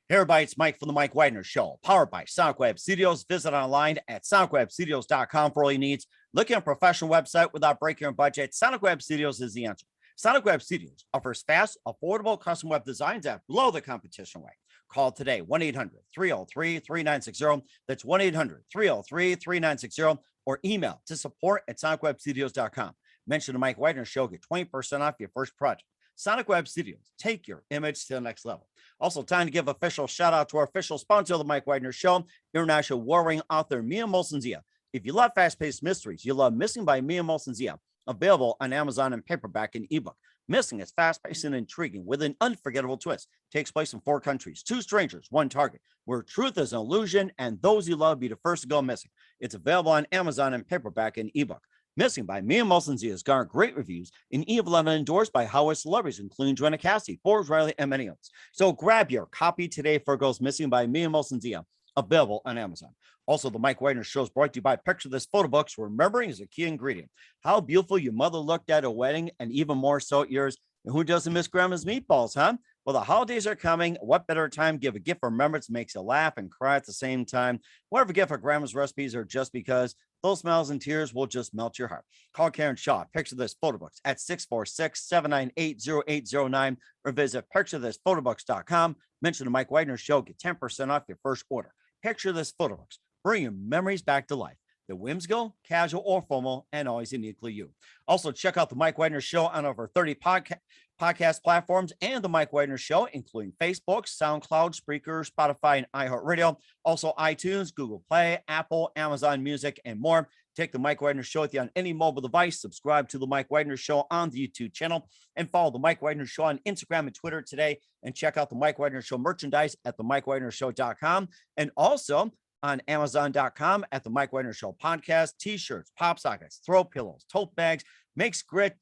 Hey everybody, it's Mike from the Mike Widener Show, powered by Sonic Web Studios. Visit online at sonicwebstudios.com for all your needs. Looking at a professional website without breaking your budget, Sonic Web Studios is the answer. Sonic Web Studios offers fast, affordable custom web designs that blow the competition away. Call today, 1-800-303-3960. That's 1-800-303-3960, or email to support@sonicwebstudios.com. Mention the Mike Widener Show, get 20% off your first project. Sonic Web Studios, take your image to the next level. Also, time to give official shout out to our official sponsor of the Mike Widener Show, international warring author Mia Molson-Zia. If you love fast-paced mysteries, you love Missing by Mia Molson-Zia, available on Amazon in paperback and ebook. Missing is fast-paced and intriguing with an unforgettable twist. Takes place in 4 countries, 2 strangers, 1 target, where truth is an illusion and those you love be the first to go missing. It's available on Amazon in paperback and ebook. Missing by Mia Molson-Zia has garnered great reviews and even endorsed by Hollywood celebrities, including Joanna Cassidy, Forbes Riley, and many others. So grab your copy today for Girls Missing by Mia Molson-Zia, available on Amazon. Also, the Mike Widener Show is brought to you by Picture This Photo Books. Remembering is a key ingredient. How beautiful your mother looked at a wedding, and even more so at yours. And who doesn't miss grandma's meatballs, huh? Well, the holidays are coming. What better time to give a gift for remembrance makes you laugh and cry at the same time? Whatever gift for grandma's recipes or just because, those smiles and tears will just melt your heart. Call Karen Shaw, Picture This Photo Books at 646-798-0809 or visit picturethisphotoBooks.com. Mention the Mike Widener Show, get 10% off your first order. Picture This Photo Books, bring your memories back to life. The whimsical, casual, or formal, and always uniquely you. Also, check out the Mike Widener Show on over 30 podcast platforms and the Mike Widener Show, including Facebook, SoundCloud, Spreaker, Spotify, and iHeartRadio. Also, iTunes, Google Play, Apple, Amazon Music, and more. Take the Mike Widener Show with you on any mobile device. Subscribe to the Mike Widener Show on the YouTube channel and follow the Mike Widener Show on Instagram and Twitter today. And check out the Mike Widener Show merchandise at themikewidenershow.com. And also on Amazon.com at the Mike Widener Show podcast, t-shirts, pop sockets, throw pillows, tote bags, makes great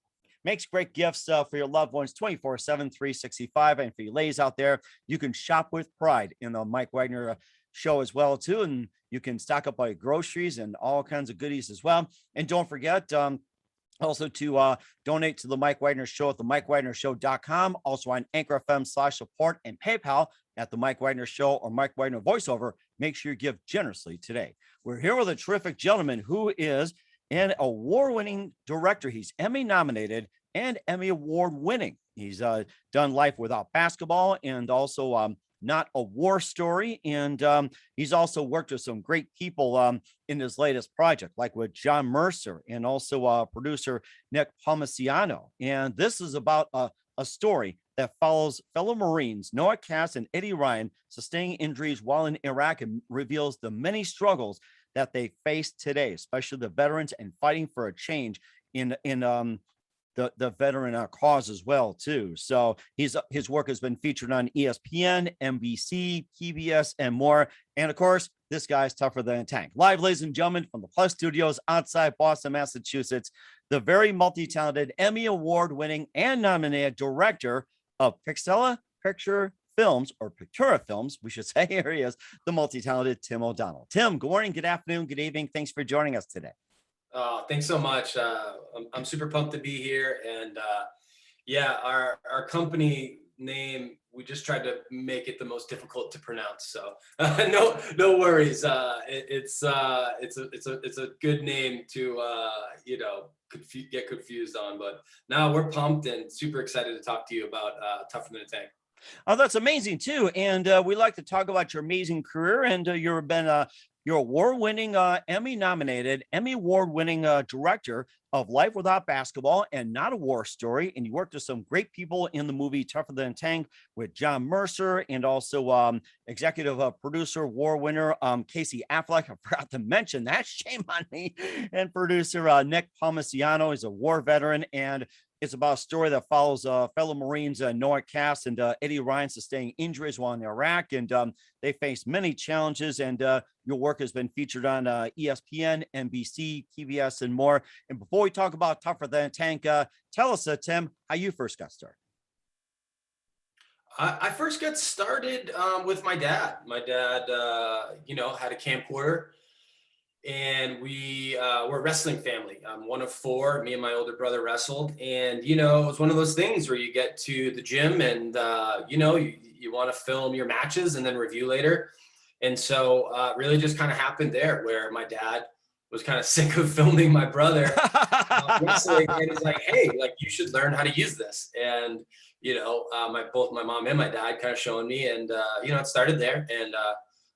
gifts for your loved ones 24/7, 365. And for you ladies out there, you can shop with pride in the Mike Widener Show as well, too. And you can stock up on your groceries and all kinds of goodies as well. And don't forget, also to donate to the Mike Widener Show at themikewidenershow.com, also on Anchor FM/support and PayPal at the Mike Widener Show or Mike Widener Voiceover. Make sure you give generously today. We're here with a terrific gentleman who is an award-winning director. He's Emmy nominated and Emmy award winning. He's done Life Without Basketball and also Not a War Story. And he's also worked with some great people in his latest project, like with John Mercer and also producer Nick Palmiciano. And this is about a story that follows fellow Marines Noah Cass and Eddie Ryan sustaining injuries while in Iraq and reveals the many struggles that they face today, especially the veterans, and fighting for a change in the veteran cause as well too. So his work has been featured on ESPN, NBC, PBS, and more. And of course, this guy's tougher than a tank. Live, ladies and gentlemen, from the Plus Studios outside Boston, Massachusetts, the very multi-talented Emmy award-winning and nominated director of Pixella Picture Films, or Pictura Films, we should say. Here he is, the multi-talented Tim O'Donnell. Tim, good morning, good afternoon, good evening. Thanks for joining us today. Thanks so much. I'm super pumped to be here. And yeah, our company name, we just tried to make it the most difficult to pronounce. So no worries. It's a good name to get confused on. But now we're pumped and super excited to talk to you about Tougher Than a Tank. Oh, that's amazing too. And we like to talk about your amazing career. And you're award-winning, Emmy-nominated, Emmy award-winning director of Life Without Basketball and Not a War Story. And you worked with some great people in the movie Tougher Than a Tank with John Mercer and also executive producer, war winner Casey Affleck. I forgot to mention that. Shame on me. And producer Nick Palmiciano is a war veteran. And it's about a story that follows fellow Marines Noah Cass and Eddie Ryan sustaining injuries while in Iraq. And they faced many challenges. And your work has been featured on ESPN, NBC, PBS, and more. And before we talk about Tougher Than a Tank, tell us, Tim, how you first got started. I first got started with my dad. My dad, had a camcorder. And we were a wrestling family. I'm one of 4. Me and my older brother wrestled. And, it was one of those things where you get to the gym and, you you want to film your matches and then review later. And so really just kind of happened there, where my dad was kind of sick of filming my brother wrestling, and he's like, hey, like, you should learn how to use this. And both my mom and my dad kind of showing me, and it started there. And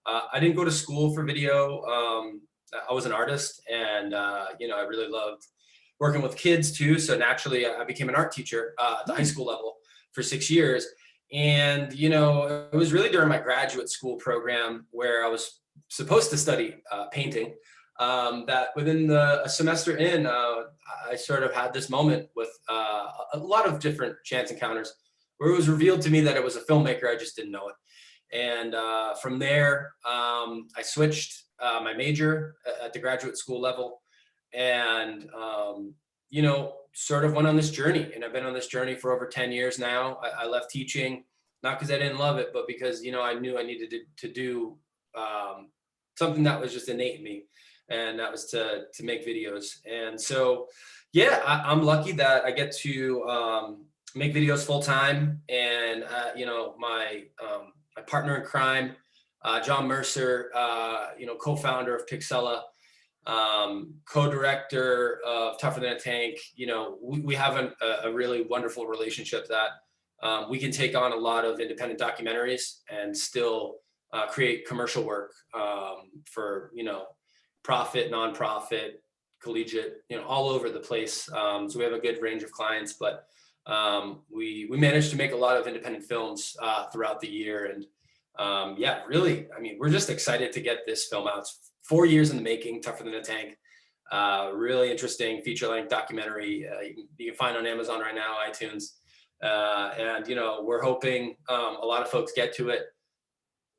I didn't go to school for video. I was an artist, and I really loved working with kids too. So naturally, I became an art teacher at the high school level for 6 years. And it was really during my graduate school program, where I was supposed to study painting, that within a semester in, I sort of had this moment with a lot of different chance encounters, where it was revealed to me that it was a filmmaker. I just didn't know it. And from there, I switched my major at the graduate school level, and sort of went on this journey. And I've been on this journey for over 10 years now. I left teaching, not because I didn't love it, but because I knew I needed to do something that was just innate in me, and that was to make videos. And so I'm lucky that I get to make videos full time. And my partner in crime, John Mercer, co-founder of Pixella, co-director of Tougher Than a Tank. We have a really wonderful relationship that we can take on a lot of independent documentaries and still create commercial work for profit, nonprofit, collegiate, all over the place. So we have a good range of clients, but we managed to make a lot of independent films throughout the year. And really, we're just excited to get this film out. It's 4 years in the making, Tougher Than a Tank. Really interesting feature-length documentary. You can find on Amazon right now, iTunes. And we're hoping a lot of folks get to it.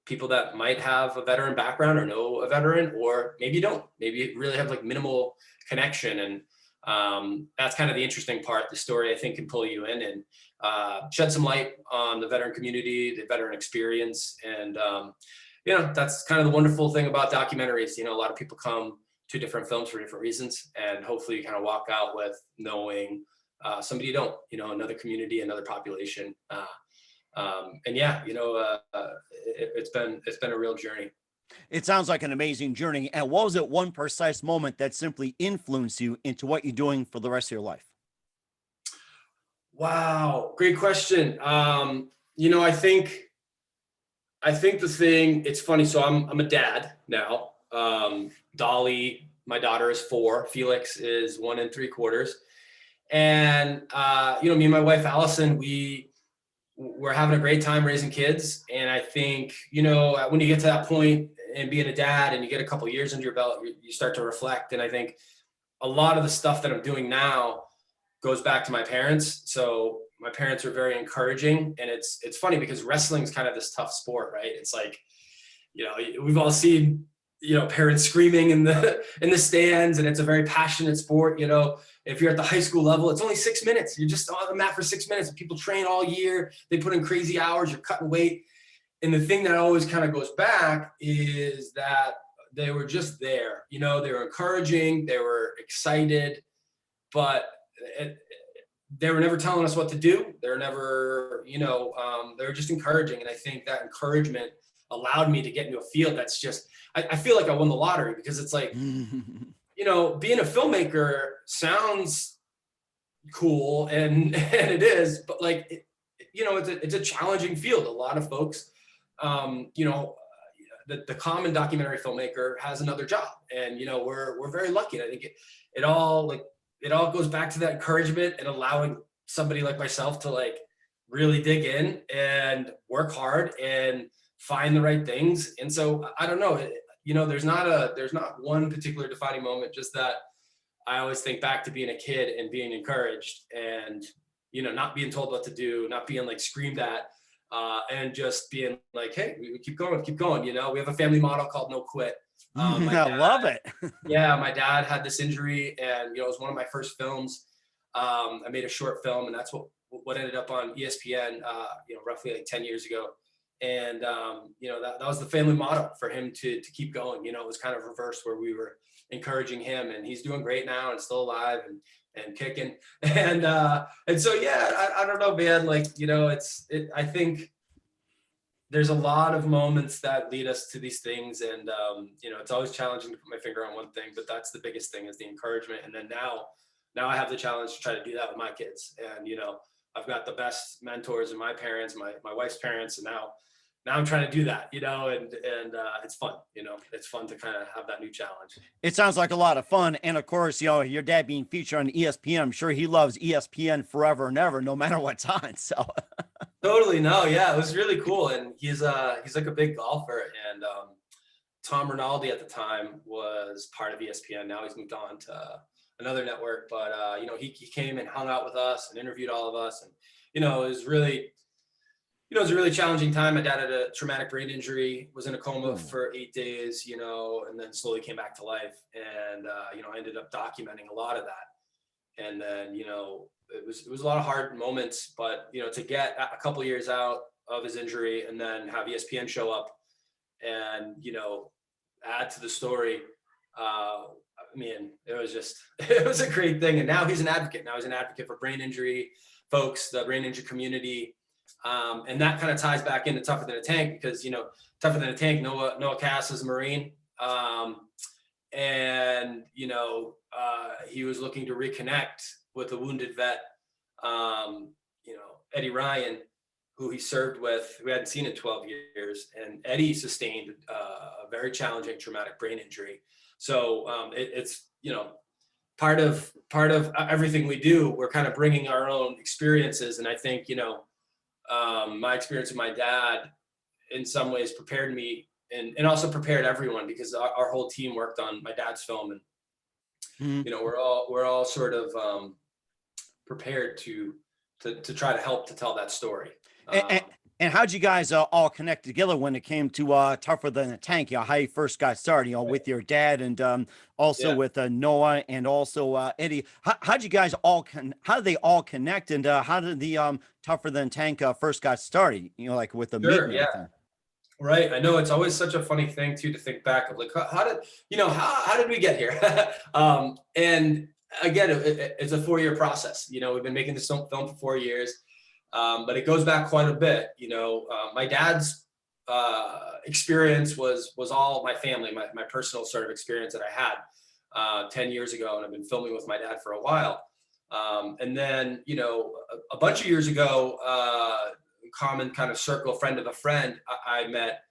People that might have a veteran background or know a veteran, or maybe you don't. Maybe you really have like minimal connection. And that's kind of the interesting part. The story, I think, can pull you in and shed some light on the veteran community, the veteran experience. And that's kind of the wonderful thing about documentaries. A lot of people come to different films for different reasons, and hopefully you kind of walk out with knowing somebody you don't, another community, another population. It's been a real journey. It sounds like an amazing journey. And what was it, one precise moment that simply influenced you into what you're doing for the rest of your life? Wow, great question. I think the thing, it's funny. So I'm a dad now. Dolly, my daughter, is 4. Felix is 1 3/4. And me and my wife Allison, we're having a great time raising kids. And I think when you get to that point and being a dad, and you get a couple years under your belt, you start to reflect. And I think a lot of the stuff that I'm doing now goes back to my parents. So my parents are very encouraging. And it's funny because wrestling is kind of this tough sport, right? It's like, we've all seen, parents screaming in the stands, and it's a very passionate sport. If you're at the high school level, it's only 6 minutes. You're just on the mat for 6 minutes, and people train all year. They put in crazy hours. You're cutting weight. And the thing that always kind of goes back is that they were just there. They were encouraging, they were excited, but they were never telling us what to do. They were never, they were just encouraging. And I think that encouragement allowed me to get into a field that's just, I feel like I won the lottery, because it's like, being a filmmaker sounds cool, and it is, but like, it's a challenging field. A lot of folks, the common documentary filmmaker has another job, and we're very lucky. And I think it all goes back to that encouragement and allowing somebody like myself to like really dig in and work hard and find the right things. And so I don't know, there's not one particular defining moment, just that I always think back to being a kid and being encouraged, and not being told what to do, not being like screamed at, and just being like, hey, we keep going. We have a family motto called no quit. I love it. Yeah, my dad had this injury, and it was one of my first films. I made a short film, and that's what ended up on ESPN, roughly like 10 years ago. And that was the family motto for him to keep going. It was kind of reversed, where we were encouraging him, and he's doing great now and still alive and kicking. And so I don't know, man. Like, I think there's a lot of moments that lead us to these things. And, you know, it's always challenging to put my finger on one thing, but that's the biggest thing, is the encouragement. And then now I have the challenge to try to do that with my kids. And, you know, I've got the best mentors in my parents, my wife's parents. And now I'm trying to do that, you know, and it's fun, you know, it's fun to kind of have that new challenge. It sounds like a lot of fun. And of course, you know, your dad being featured on ESPN, I'm sure he loves ESPN forever and ever, no matter what's on. So Totally. No, yeah, it was really cool. And he's like a big golfer. And Tom Rinaldi at the time was part of ESPN. Now he's moved on to another network, but you know, he came and hung out with us and interviewed all of us. And, you know, it was really, you know, it was a really challenging time. My dad had a traumatic brain injury, was in a coma for 8 days, you know, and then slowly came back to life. And, you know, I ended up documenting a lot of that. And then, you know, it was a lot of hard moments, but, you know, to get a couple of years out of his injury and then have ESPN show up and, you know, add to the story. I mean, it was just, it was a great thing. And now he's an advocate. Now he's an advocate for brain injury folks, the brain injury community. And that kind of ties back into Tougher Than a Tank, because, you know, Tougher Than a Tank, Noah Cass is a Marine. And, you know, he was looking to reconnect with a wounded vet, you know, Eddie Ryan, who he served with, who hadn't seen in 12 years. And Eddie sustained a very challenging traumatic brain injury. So it's, you know, part of everything we do, we're kind of bringing our own experiences. And I think, you know, my experience with my dad in some ways prepared me and also prepared everyone, because our whole team worked on my dad's film. And, you know, we're all sort of prepared to try to help to tell that story. And how'd you guys all connect together when it came to Tougher Than a Tank? You know, how you first got started, you know, with your dad and also with Noah and also Eddie. How'd you guys how did they all connect, and how did the Tougher Than Tank first got started? You know, like with the meeting. Yeah. Right. I know it's always such a funny thing too, to think back of, like, how did we get here? And again, it's a 4-year process. You know, we've been making this film for 4 years. But it goes back quite a bit. You know, my dad's experience was all my family, my personal sort of experience that I had 10 years ago. And I've been filming with my dad for a while. And then, you know, a bunch of years ago, common kind of circle friend of a friend, I met,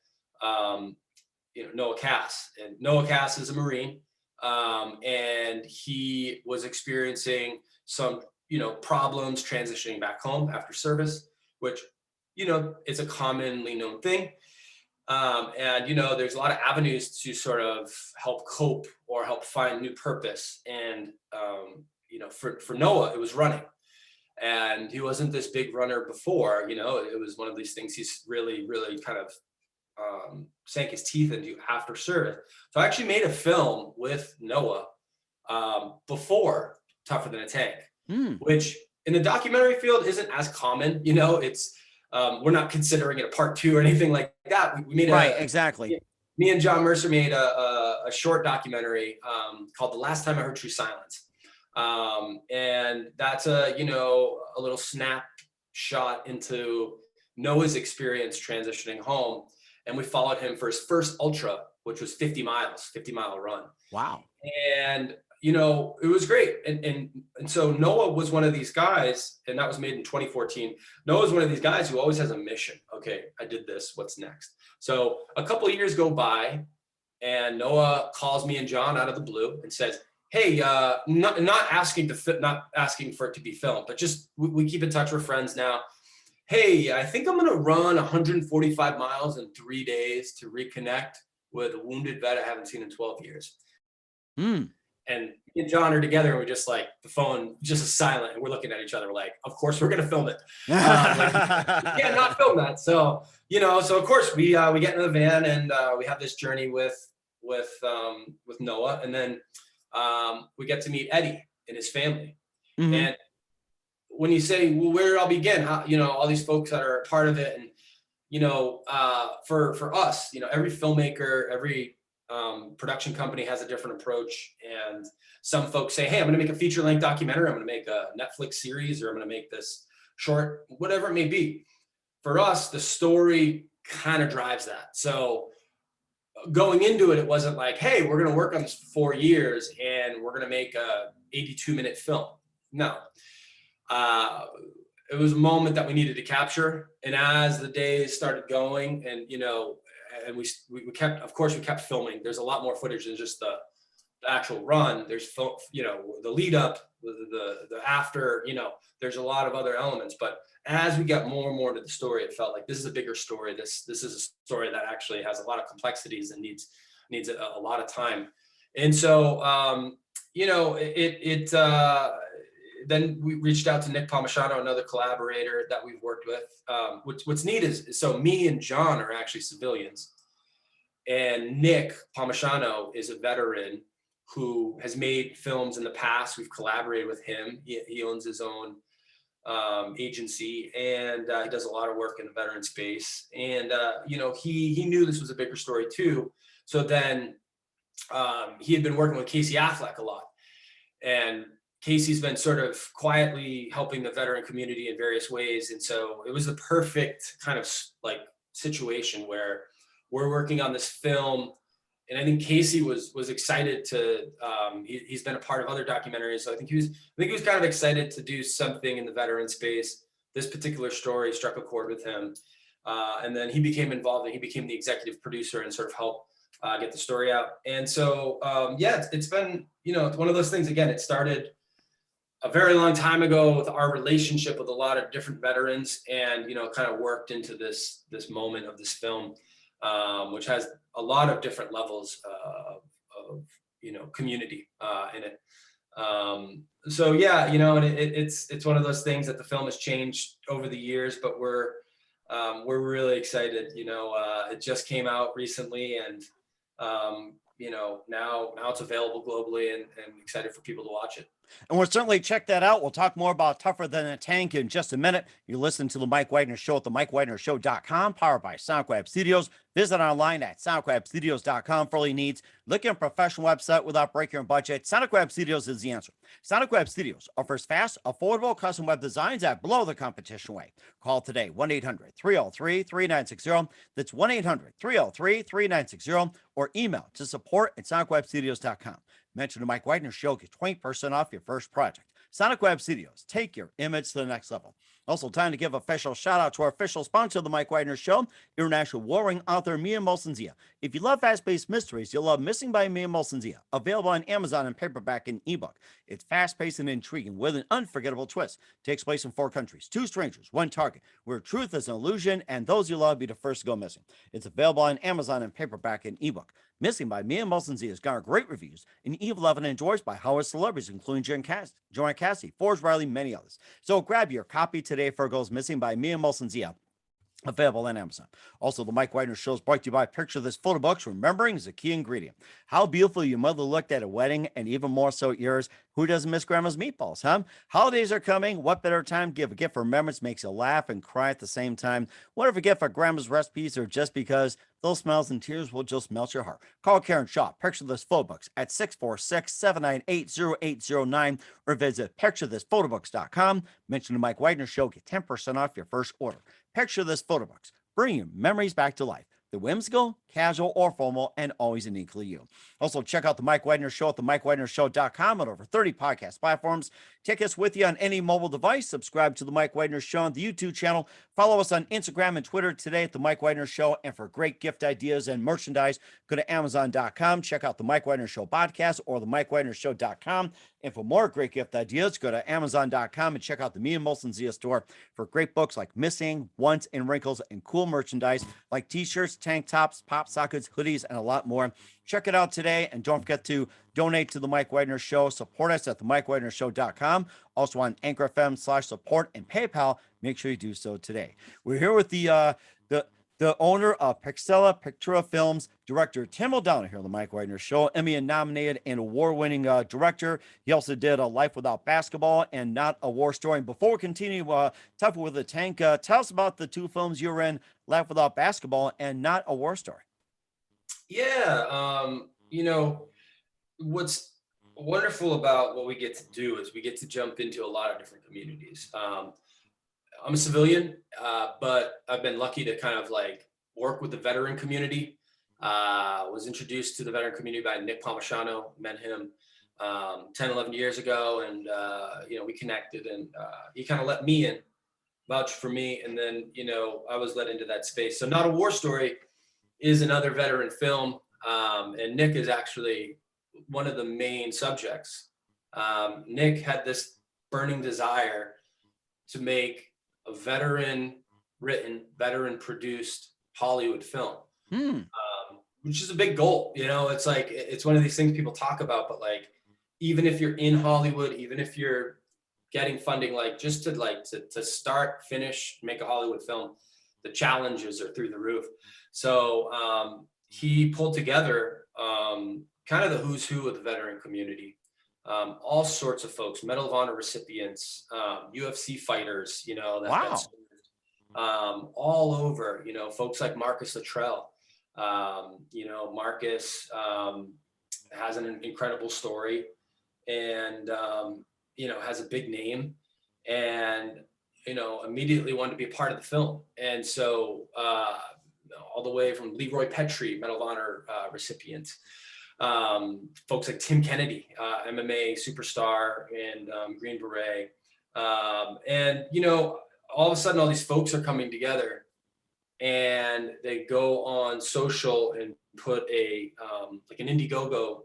you know, Noah Cass. And Noah Cass is a Marine. And he was experiencing some, you know, problems transitioning back home after service, which, you know, is a commonly known thing. And, you know, there's a lot of avenues to sort of help cope or help find new purpose. And, you know, for Noah, it was running. And he wasn't this big runner before, you know, it was one of these things he's really, really kind of sank his teeth into after service. So I actually made a film with Noah before Tougher Than a Tank. Which in the documentary field isn't as common. You know, it's we're not considering it a part 2 or anything like that. We made exactly. Me and John Mercer made a short documentary called The Last Time I Heard True Silence. And that's a little snapshot into Noah's experience transitioning home. And we followed him for his first ultra, which was 50-mile run. Wow. And you know, it was great. And so Noah was one of these guys, and that was made in 2014. Noah was one of these guys who always has a mission. Okay, I did this, what's next? So a couple of years go by, and Noah calls me and John out of the blue and says, hey, not asking for it to be filmed, but just, we keep in touch, we're friends now. Hey, I think I'm gonna run 145 miles in 3 days to reconnect with a wounded vet I haven't seen in 12 years. And me and John are together, and we're just like, the phone just is silent, and we're looking at each other like, of course we're gonna film it. Like, we can't not film that. So, you know, so of course we get in the van, and we have this journey with Noah, and then we get to meet Eddie and his family. And when you say, well, where did I begin? How, you know, all these folks that are a part of it, and you know, for us, you know, every filmmaker, every production company has a different approach. And some folks say, hey, I'm going to make a feature-length documentary. I'm going to make a Netflix series, or I'm going to make this short, whatever it may be. For us, the story kind of drives that. So going into it, it wasn't like, hey, we're going to work on this for 4 years and we're going to make a 82-minute film. No. It was a moment that we needed to capture. And as the days started going and, and we kept, of course, we kept filming. There's a lot more footage than just the actual run. There's, the lead up, the after, there's a lot of other elements. But as we got more and more into the story, it felt like this is a bigger story. This is a story that actually has a lot of complexities and needs a lot of time. And so, then we reached out to Nick Palmisano, another collaborator that we've worked with. What's neat is, so me and John are actually civilians, and Nick Palmisano is a veteran who has made films in the past. We've collaborated with him. He owns his own agency, and he does a lot of work in the veteran space. And he knew this was a bigger story too. So then he had been working with Casey Affleck a lot, and Casey's been sort of quietly helping the veteran community in various ways. And so it was the perfect kind of like situation where we're working on this film. And I think Casey was excited to, he's been a part of other documentaries. So I think he was kind of excited to do something in the veteran space. This particular story struck a chord with him. And then he became involved, and he became the executive producer and sort of helped get the story out. And so, it's been, it's one of those things. Again, it started a very long time ago with our relationship with a lot of different veterans, and kind of worked into this moment of this film, which has a lot of different levels of community in it. So yeah, and it's one of those things that the film has changed over the years, but we're really excited. It just came out recently, and now it's available globally, and excited for people to watch it. And we'll certainly check that out. We'll talk more about Tougher Than a Tank in just a minute. You listen to The Mike Wagner Show at themikewagnershow.com, powered by SoundCloud Studios. Visit online at soundclabstudios.com for all your needs. Looking at a professional website without breaking your budget? SoundCloud Studios is the answer. SoundCloud Studios offers fast, affordable custom web designs at below the competition rate. Call today, 1-800-303-3960. That's 1-800-303-3960, or email to support@soundclabstudios.com. Mention the Mike Wagner Show, get 20% off your first project. Sonic Web Studios, take your image to the next level. Also, time to give official shout out to our official sponsor of the Mike Wagner Show, international warring author Mia Molson-Zia. If you love fast-paced mysteries, you'll love Missing by Mia Molson-Zia, available on Amazon in paperback and ebook. It's fast-paced and intriguing with an unforgettable twist. Takes place in 4 countries, 2 strangers, 1 target, where truth is an illusion and those you love be the first to go missing. It's available on Amazon in paperback and ebook. Missing by Mia Molson-Zia has garnered great reviews and even loved and enjoyed by Howard celebrities, including Joanna Cassidy, Forrest Riley, many others. So grab your copy today for Goes Missing by Mia Molson-Zia, available on Amazon. Also, the Mike Wagner Show is brought to you by Picture This Photo Books. Remembering is a key ingredient. How beautiful your mother looked at a wedding, and even more so at yours. Who doesn't miss grandma's meatballs, huh? Holidays are coming. What better time to give a gift for remembrance? Makes you laugh and cry at the same time. What if a gift for grandma's recipes, or just because those smiles and tears will just melt your heart? Call Karen Shaw, Picture This Photo Books, at 646-798-0809, or visit picturethishphotobooks.com. Mention the Mike Wagner Show, get 10% off your first order. Picture This Photo Books, bringing memories back to life. The whimsical, casual, or formal, and always uniquely you. Also, check out The Mike Wagner Show at themikewagnershow.com on over 30 podcast platforms. Take us with you on any mobile device. Subscribe to The Mike Wagner Show on the YouTube channel. Follow us on Instagram and Twitter today at The Mike Wagner Show. And for great gift ideas and merchandise, go to Amazon.com. Check out The Mike Wagner Show podcast or themikewagnershow.com. And for more great gift ideas, go to Amazon.com and check out the Mia Molson-Zia store for great books like Missing, Once, and Wrinkles, and cool merchandise like t-shirts, tank tops, pop sockets, hoodies, and a lot more. Check it out today, and don't forget to donate to the Mike Wagner Show. Support us at themikewagnershow.com. Also on Anchor FM/support and PayPal. Make sure you do so today. We're here with the owner of Pixella Pictura Films, director Tim O'Donnell here on the Mike Wagner Show, Emmy-nominated and award-winning director. He also did Life Without Basketball and Not a War Story. And before we continue, Tougher with a Tank, tell us about the 2 films you were in, Life Without Basketball and Not a War Story. Yeah, what's wonderful about what we get to do is we get to jump into a lot of different communities. I'm a civilian, but I've been lucky to kind of like work with the veteran community. Was introduced to the veteran community by Nick Palmisano. Met him 10, 11 years ago, and we connected, and he kind of let me in, vouched for me, and then I was led into that space. So Not a War Story is another veteran film, and Nick is actually one of the main subjects. Nick had this burning desire to make a veteran written, veteran produced Hollywood film, which is a big goal. It's like, it's one of these things people talk about, but like, even if you're in Hollywood, even if you're getting funding, like just to start, finish, make a Hollywood film, the challenges are through the roof. So he pulled together kind of the who's who of the veteran community. All sorts of folks, Medal of Honor recipients, UFC fighters, Wow. all over, folks like Marcus Luttrell. Marcus has an incredible story, and has a big name, and immediately wanted to be a part of the film. And so all the way from Leroy Petrie, Medal of Honor recipient, folks like Tim Kennedy, MMA superstar and Green Beret, and all of a sudden all these folks are coming together, and they go on social and put a like an Indiegogo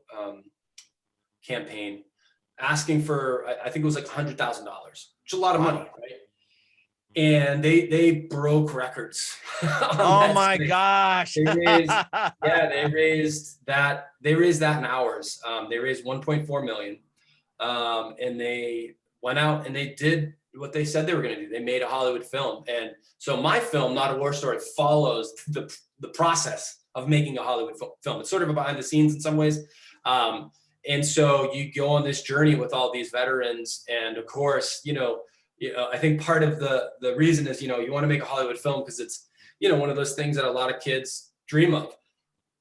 campaign, asking for, I think it was like $100,000, which is a lot of money, right? And they broke records. Oh my gosh. They raised that in hours. They raised 1.4 million. And they went out and they did what they said they were going to do. They made a Hollywood film. And so my film, Not a War Story, follows the process of making a Hollywood film. It's sort of a behind the scenes in some ways. And so you go on this journey with all these veterans. And of course, I think part of the reason is, you want to make a Hollywood film because it's, one of those things that a lot of kids dream of.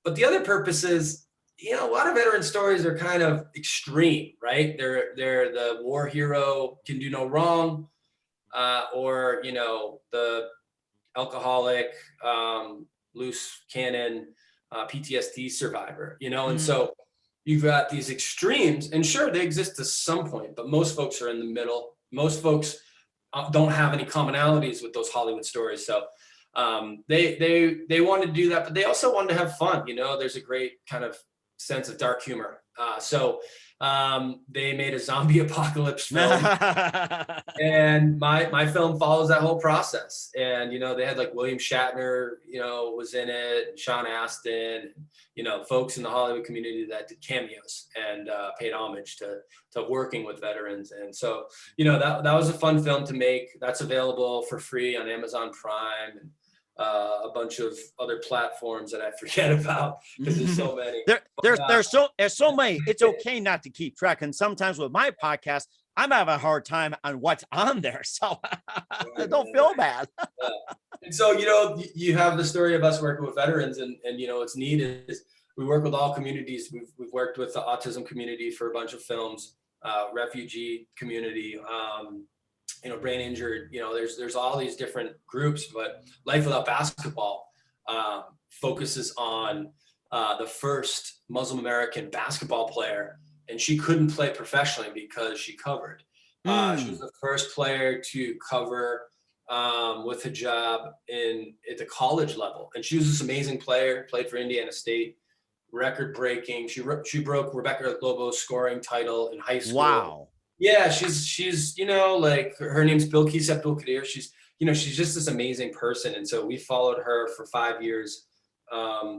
But the other purpose is, a lot of veteran stories are kind of extreme, right? They're the war hero can do no wrong, or, the alcoholic, loose cannon, PTSD survivor, and so you've got these extremes, and sure, they exist to some point, but most folks are in the middle. Most folks don't have any commonalities with those Hollywood stories. So they wanted to do that, but they also wanted to have fun. There's a great kind of sense of dark humor. So they made a zombie apocalypse film, and my film follows that whole process. And they had like William Shatner, was in it, and Sean Astin, folks in the Hollywood community that did cameos and paid homage to working with veterans. And so that was a fun film to make. That's available for free on Amazon Prime and a bunch of other platforms that I forget about because there's so many. There's so many. It's okay not to keep track. And sometimes with my podcast, I'm having a hard time on what's on there. So don't feel bad. And so, you have the story of us working with veterans, and what's neat is we work with all communities. We've worked with the autism community for a bunch of films, refugee community, brain injured, there's all these different groups, but Life Without Basketball focuses on the first Muslim American basketball player, and she couldn't play professionally because she covered. She was the first player to cover with hijab at the college level, and she was this amazing player, played for Indiana State, record breaking. She broke Rebecca Lobo's scoring title in high school. Wow. Yeah, she's like her name's Bilquis Abdul Qadir. She's just this amazing person. And so we followed her for 5 years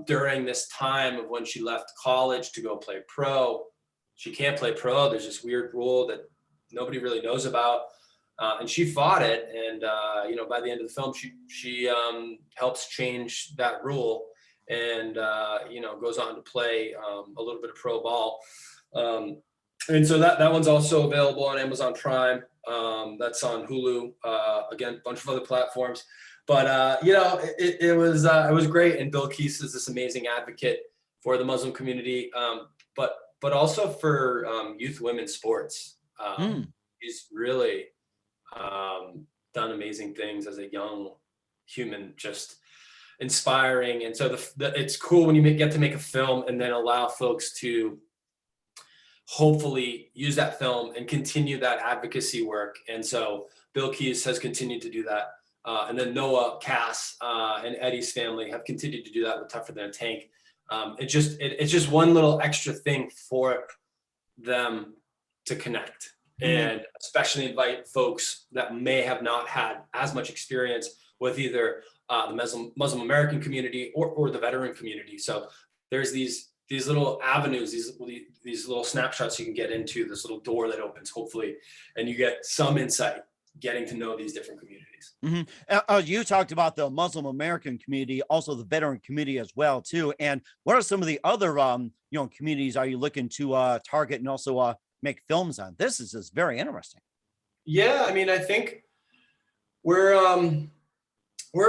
during this time of when she left college to go play pro. She can't play pro. There's this weird rule that nobody really knows about. And she fought it. And, by the end of the film, she helps change that rule and, goes on to play a little bit of pro ball. And so that one's also available on Amazon Prime. That's on Hulu. Again, a bunch of other platforms. But it was great. And Bilquis is this amazing advocate for the Muslim community, but also for youth women's sports. He's really done amazing things as a young human. inspiring. And so it's cool when you get to make a film and then allow folks to hopefully use that film and continue that advocacy work. And so Bill Keys has continued to do that. And then Noah, Cass, and Eddie's family have continued to do that with Tougher Than a Tank. It's just one little extra thing for them to connect, and especially invite folks that may have not had as much experience with either the Muslim American community or the veteran community. So there's these little avenues, these little snapshots you can get into, this little door that opens, hopefully, and you get some insight getting to know these different communities. You talked about the Muslim American community, also the veteran community as well, too. And what are some of the other, communities are you looking to target and also make films on? This is just very interesting. Yeah, I mean, I think we're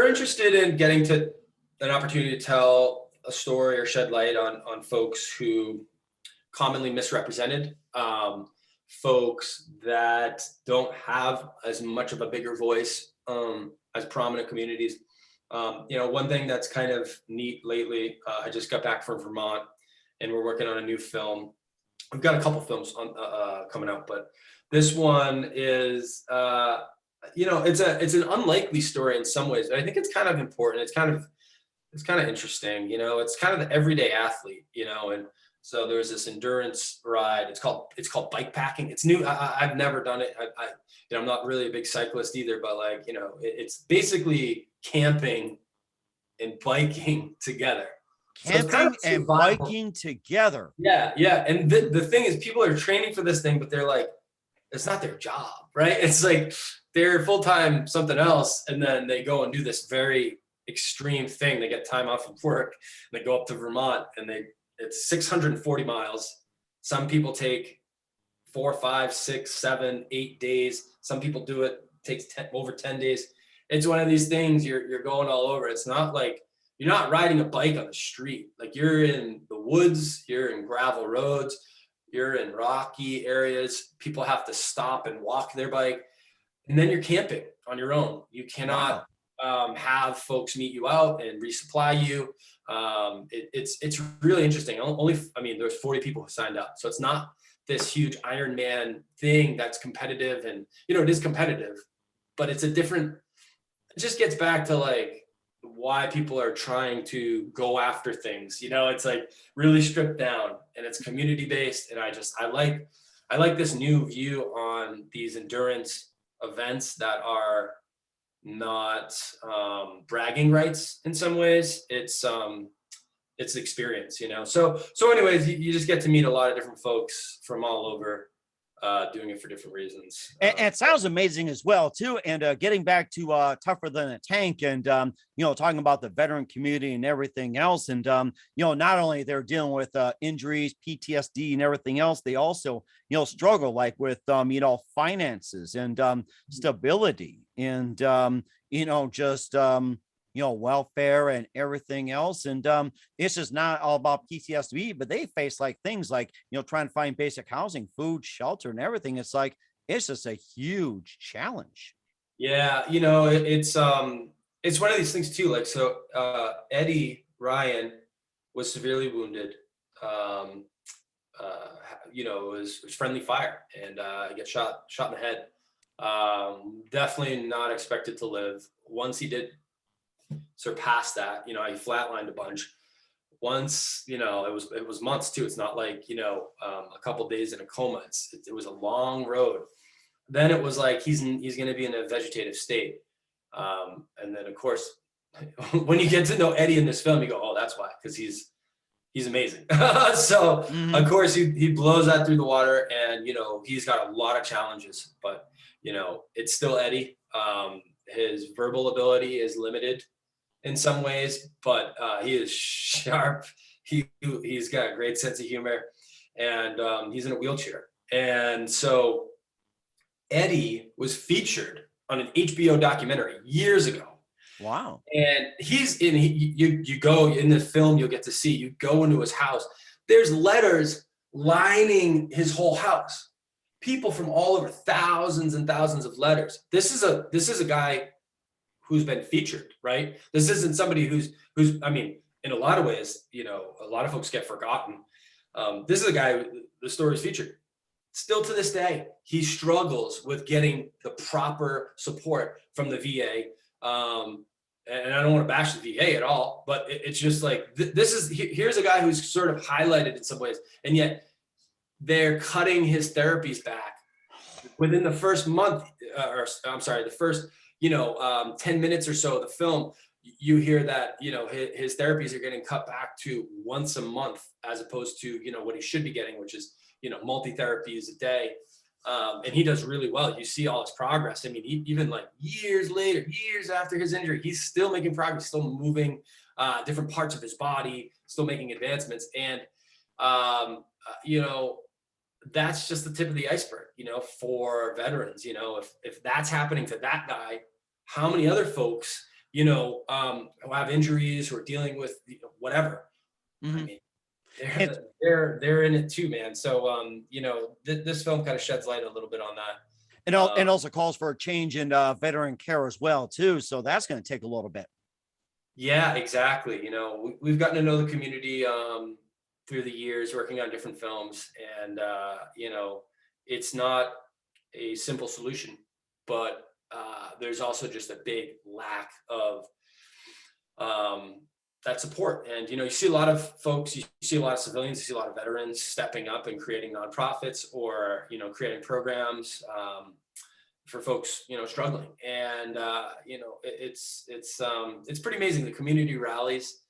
interested in getting to an opportunity to tell a story or shed light on folks who commonly misrepresented, folks that don't have as much of a bigger voice as prominent communities. One thing that's kind of neat lately, I just got back from Vermont and we're working on a new film. We've got a couple films coming out, but this one is, it's an unlikely story in some ways, but I think it's kind of important. It's kind of interesting, it's kind of the everyday athlete, and so there's this endurance ride. It's called bike packing. It's new. I've never done it. I'm not really a big cyclist either, but it's basically camping and biking together. Camping and biking together. Yeah. And the thing is, people are training for this thing, but they're like, it's not their job, right? It's like they're full-time something else, and then they go and do this very extreme thing. They get time off of work, and they go up to Vermont, and it's 640 miles. Some people take 4, 5, 6, 7, 8 days. Some people do it takes over 10 days. It's one of these things you're going all over. It's not like you're not riding a bike on the street. Like, you're in the woods, you're in gravel roads, you're in rocky areas. People have to stop and walk their bike, and then you're camping on your own. You cannot have folks meet you out and resupply you. It's really interesting. There's 40 people who signed up, so it's not this huge Ironman thing that's competitive, and it is competitive, but it just gets back to like why people are trying to go after things. It's like really stripped down, and it's community based, and I like this new view on these endurance events that are not bragging rights in some ways. It's experience, so anyways, you just get to meet a lot of different folks from all over doing it for different reasons. And it sounds amazing as well too. And getting back to Tougher Than a Tank, and talking about the veteran community and everything else, and not only they're dealing with injuries, PTSD and everything else, they also struggle like with finances and stability, and just welfare and everything else. And it's just not all about PTSD, but they face like things like, trying to find basic housing, food, shelter, and everything. It's like, it's just a huge challenge. Yeah. It's one of these things too. Like, so Eddie Ryan was severely wounded. It was friendly fire, and he got shot in the head. Definitely not expected to live. Once he did surpass that, he flatlined a bunch. Once, it was months too. It's not like, a couple days in a coma. It was a long road. Then it was like, he's going to be in a vegetative state. And then of course, when you get to know Eddie in this film, you go, oh, that's why, because he's amazing. So of course he blows that through the water, and, he's got a lot of challenges, but, it's still Eddie. His verbal ability is limited in some ways, but he is sharp. He's got a great sense of humor, and he's in a wheelchair. And so Eddie was featured on an HBO documentary years ago. Wow. And you go in the film, you'll get to see, you go into his house, there's letters lining his whole house. People from all over, thousands and thousands of letters. This is a guy who's been featured, right? This isn't somebody who's, I mean, in a lot of ways, you know, a lot of folks get forgotten. This is a guy who the story is featured. Still to this day, he struggles with getting the proper support from the VA. And I don't want to bash the VA at all, but it's just like, here's a guy who's sort of highlighted in some ways, and yet they're cutting his therapies back within the first month, or I'm sorry, the first, 10 minutes or so of the film. You hear that, his therapies are getting cut back to once a month, as opposed to, what he should be getting, which is, multi-therapies a day. And he does really well. You see all his progress. I mean, even like years later, years after his injury, he's still making progress, still moving different parts of his body, still making advancements. And, that's just the tip of the iceberg, for veterans. If that's happening to that guy, how many other folks, who have injuries, who are dealing with whatever. Mm-hmm. I mean, they're in it too, man. So this film kind of sheds light a little bit on that, and also calls for a change in veteran care as well too. So that's going to take a little bit. Yeah, exactly. We've gotten to know the community through the years, working on different films, and it's not a simple solution, but there's also just a big lack of that support. And, you see a lot of folks, you see a lot of civilians, you see a lot of veterans stepping up and creating nonprofits, or, creating programs for folks, struggling. And, it's pretty amazing. The community rallies.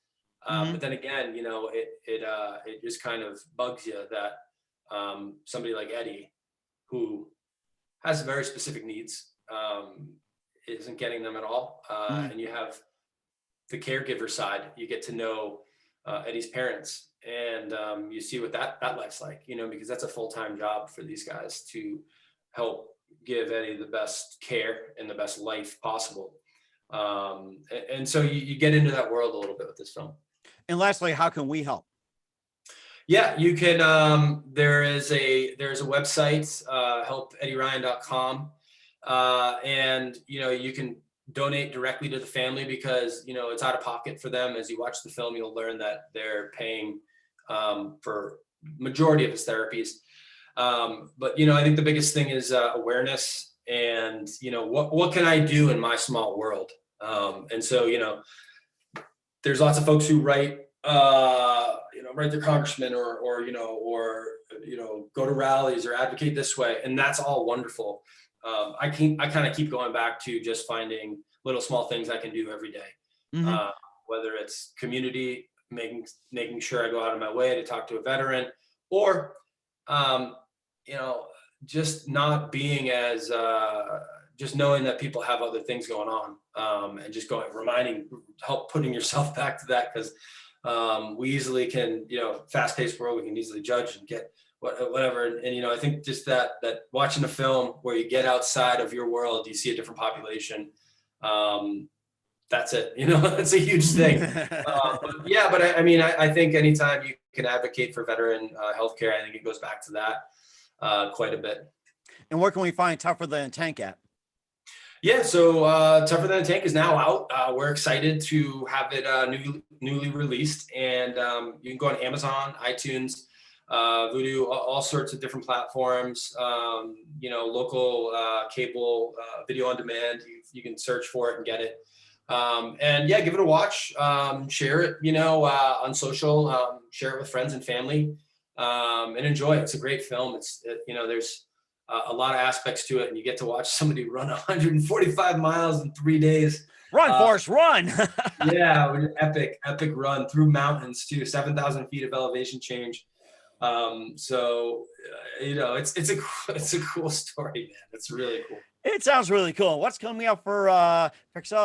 But then again, it just kind of bugs you that somebody like Eddie, who has very specific needs, isn't getting them at all. And you have the caregiver side. You get to know Eddie's parents, and you see what that life's like, because that's a full-time job for these guys to help give Eddie the best care and the best life possible. And so you get into that world a little bit with this film. And lastly, how can we help? Yeah, you can. There's a website, helpeddiryan.com, and you can donate directly to the family, because it's out of pocket for them. As you watch the film, you'll learn that they're paying for majority of his therapies. But I think the biggest thing is awareness, and what can I do in my small world? And so there's lots of folks who write their congressman, or go to rallies or advocate this way, and that's all wonderful. I kind of keep going back to just finding little small things I can do every day. Mm-hmm. Whether it's community, making sure I go out of my way to talk to a veteran, or just not being as just knowing that people have other things going on, and just help putting yourself back to that, because we easily can, fast-paced world, we can easily judge and get whatever. And I think just that watching a film where you get outside of your world, you see a different population. That's it. That's a huge thing. But I think anytime you can advocate for veteran healthcare, I think it goes back to that quite a bit. And where can we find Tougher Than a Tank at? Yeah, so Tougher Than a Tank is now out. We're excited to have it newly released, and you can go on Amazon, iTunes, Vudu, all sorts of different platforms. Local cable, video on demand. You can search for it and get it. And yeah, give it a watch. Share it, on social. Share it with friends and family, and enjoy it. It's a great film. There's a lot of aspects to it, and you get to watch somebody run 145 miles in 3 days. Run, Forrest, run! Yeah, epic run through mountains too, 7,000 feet of elevation change. So it's a cool story, man. It's really cool. It sounds really cool. What's coming up for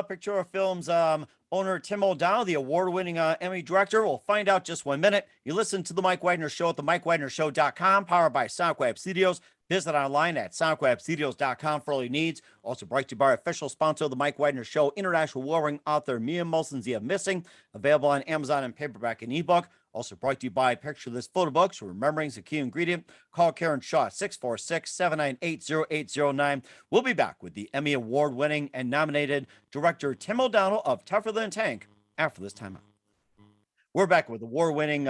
Picture Films owner Tim O'Donnell, the award-winning Emmy director? We'll find out just 1 minute. You listen to The Mike Widener Show at themikewidnershow.com, powered by Soundwave Studios. Visit online at soundcrabstudios.com for all your needs. Also brought to you by our official sponsor of the Mike Widener Show, international warring author Mia Molson's The Missing, available on Amazon in paperback and ebook. Also brought to you by Picture This Photo Books. Remembering is a key ingredient. Call Karen Shaw, 646-798-0809. We'll be back with the Emmy Award-winning and nominated director Tim O'Donnell of Tougher Than a Tank after this timeout. We're back with award-winning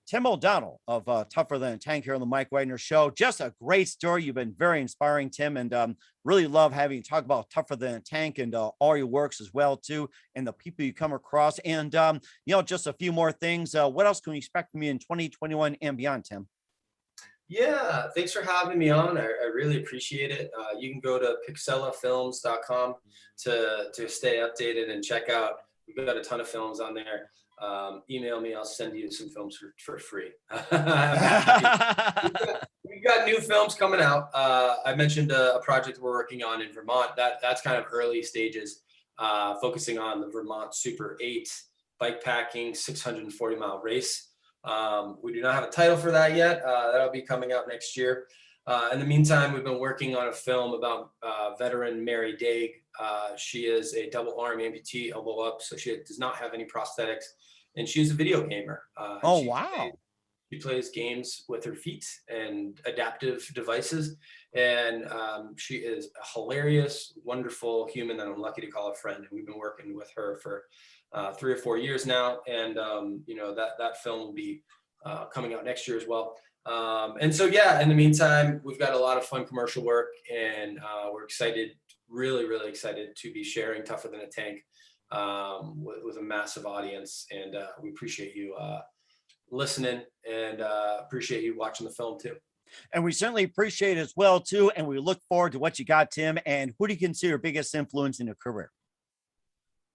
Tim O'Donnell of Tougher Than a Tank here on the Mike Widener Show. Just a great story. You've been very inspiring, Tim, and really love having you talk about Tougher Than a Tank and all your works as well, too, and the people you come across. And, just a few more things. What else can we expect from you in 2021 and beyond, Tim? Yeah, thanks for having me on. I really appreciate it. You can go to pixellafilms.com to stay updated and check out. We've got a ton of films on there. Email me, I'll send you some films for free. We've got new films coming out. I mentioned a project we're working on in Vermont. That's kind of early stages, focusing on the Vermont Super 8 bike packing 640-mile race. We do not have a title for that yet. That'll be coming out next year. In the meantime, we've been working on a film about veteran Mary Daig. She is a double arm amputee, elbow up, so she does not have any prosthetics, and she's a video gamer. Wow. She plays games with her feet and adaptive devices, and she is a hilarious, wonderful human that I'm lucky to call a friend, and we've been working with her for 3 or 4 years now, and that film will be coming out next year as well. And so, yeah, in the meantime, we've got a lot of fun commercial work, and we're excited, really, really excited to be sharing Tougher Than a Tank with a massive audience. And we appreciate you listening, and appreciate you watching the film too. And we certainly appreciate it as well, too. And we look forward to what you got, Tim. And who do you consider your biggest influence in your career?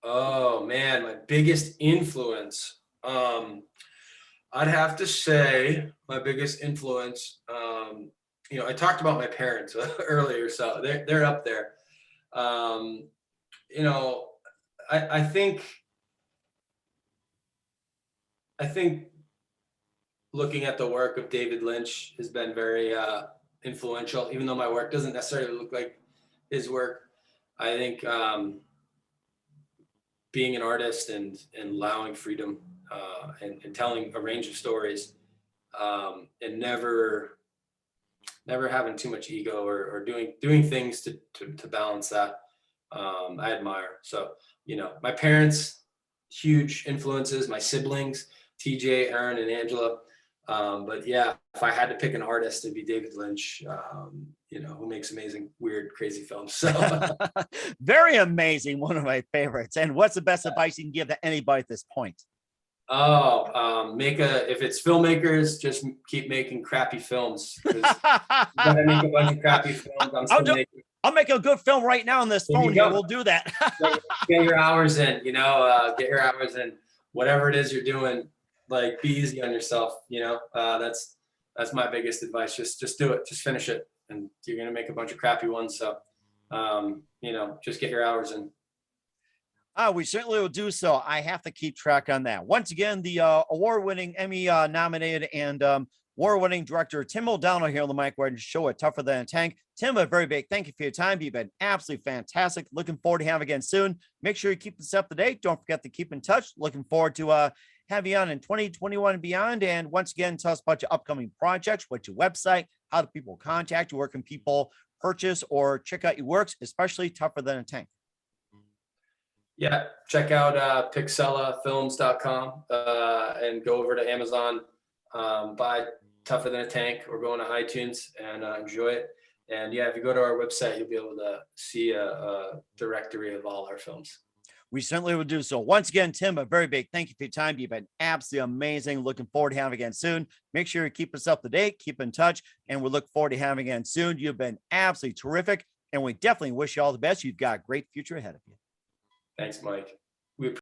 Oh, man, my biggest influence. I'd have to say my biggest influence, I talked about my parents earlier, so they're up there. I think looking at the work of David Lynch has been very influential, even though my work doesn't necessarily look like his work. I think being an artist and allowing freedom and telling a range of stories, and never having too much ego or doing things to balance that, I admire. So, my parents, huge influences, my siblings, TJ, Aaron, and Angela. But yeah, if I had to pick an artist, it'd be David Lynch, who makes amazing, weird, crazy films. So very amazing. One of my favorites. And what's the best advice you can give to anybody at this point? If it's filmmakers, just keep making crappy films. You gotta make a bunch of crappy films. I'll make a good film right now on this phone here. We'll do that. Get your hours in, get your hours in. Whatever it is you're doing, like, be easy on yourself. That's my biggest advice. Just do it. Just finish it, and you're gonna make a bunch of crappy ones. So, just get your hours in. We certainly will do so. I have to keep track on that. Once again, the award-winning Emmy nominated and award-winning director Tim O'Donnell here on the Mike Widener Show at Tougher Than a Tank. Tim, a very big thank you for your time. You've been absolutely fantastic. Looking forward to having you again soon. Make sure you keep this up to date. Don't forget to keep in touch. Looking forward to have you on in 2021 and beyond. And once again, tell us about your upcoming projects, what's your website, how do people contact you, where can people purchase or check out your works, especially Tougher Than a Tank? Yeah, check out pixellafilms.com and go over to Amazon, buy Tougher Than a Tank, or go into iTunes and enjoy it. And yeah, if you go to our website, you'll be able to see a directory of all our films. We certainly will do so. Once again, Tim, a very big thank you for your time. You've been absolutely amazing. Looking forward to having you again soon. Make sure you keep us up to date, keep in touch, and we look forward to having you again soon. You've been absolutely terrific, and we definitely wish you all the best. You've got a great future ahead of you. Thanks, Mike.